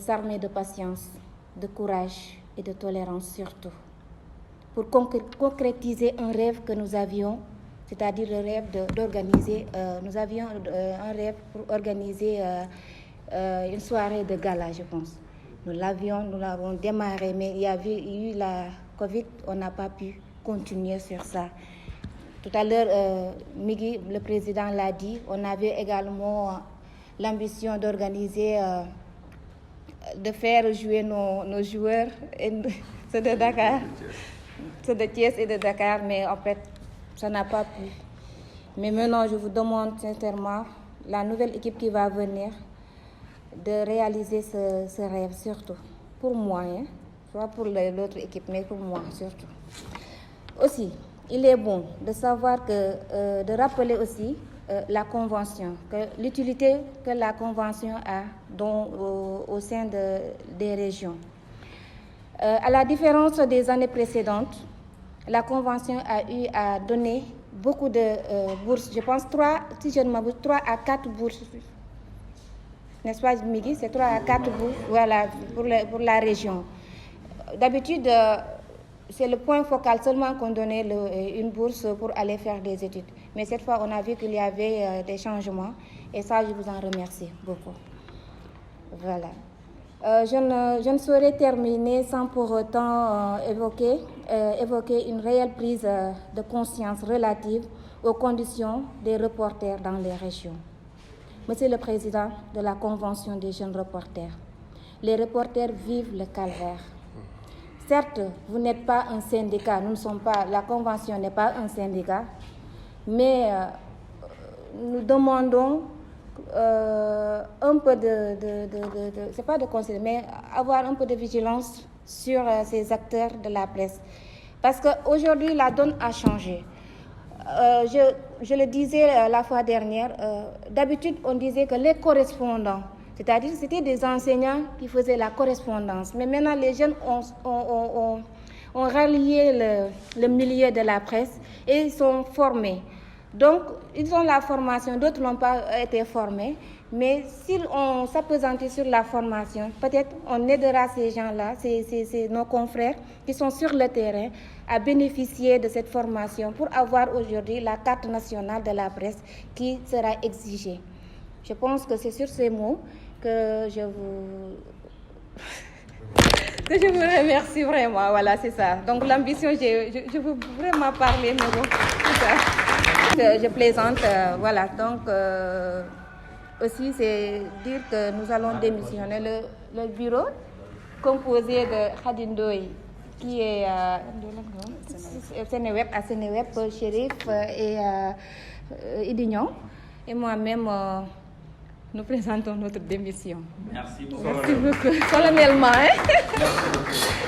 s'armer de patience, de courage et de tolérance surtout, pour concrétiser un rêve que nous avions, c'est-à-dire le rêve d'organiser, nous avions un rêve pour organiser une soirée de gala, je pense. Nous l'avons démarré, mais il y avait eu la Covid, on n'a pas pu continuer sur ça. Tout à l'heure, Migui, le président, l'a dit, on avait également l'ambition d'organiser, de faire jouer nos joueurs, ceux de Dakar, ceux de Thiès et de Dakar, mais en fait, ça n'a pas pu. Mais maintenant, je vous demande sincèrement, la nouvelle équipe qui va venir, de réaliser ce rêve, surtout pour moi, hein, pas pour l'autre équipe, mais pour moi surtout. Aussi, il est bon de savoir que, de rappeler aussi la Convention, que l'utilité que la Convention a au sein des régions. À la différence des années précédentes, la Convention a eu à donner beaucoup de bourses, je pense 3 à 4 bourses. N'est-ce pas, Migui? C'est 3 à 4 bourses, voilà, pour la région. D'habitude, c'est le point focal seulement qu'on donnait une bourse pour aller faire des études. Mais cette fois, on a vu qu'il y avait des changements. Et ça, je vous en remercie beaucoup. Voilà. Je ne saurais terminer sans pour autant évoquer une réelle prise de conscience relative aux conditions des reporters dans les régions. Monsieur le Président de la Convention des jeunes reporters, les reporters vivent le calvaire. Certes, vous n'êtes pas un syndicat, nous ne sommes pas, la Convention n'est pas un syndicat, mais nous demandons un peu c'est pas de conseil, mais avoir un peu de vigilance sur ces acteurs de la presse. Parce qu'aujourd'hui, la donne a changé. Je le disais la fois dernière, d'habitude on disait que les correspondants, c'est-à-dire c'était des enseignants qui faisaient la correspondance, mais maintenant les jeunes ont rallié le milieu de la presse et ils sont formés. Donc ils ont la formation, d'autres n'ont pas été formés, mais si on s'appesantit sur la formation, peut-être on aidera ces gens-là, nos confrères qui sont sur le terrain, à bénéficier de cette formation pour avoir aujourd'hui la carte nationale de la presse qui sera exigée. Je pense que c'est sur ces mots que je vous remercie vraiment. Voilà, c'est ça. Donc l'ambition, je veux vraiment parler, mais bon, c'est ça. Je plaisante, voilà. Donc aussi, c'est dire que nous allons démissionner le bureau composé de Khadindoy, qui est à Sénéweb, Chérif et Idignon. Et moi-même, nous présentons notre démission. Merci beaucoup. Solennellement. Hein? Merci beaucoup.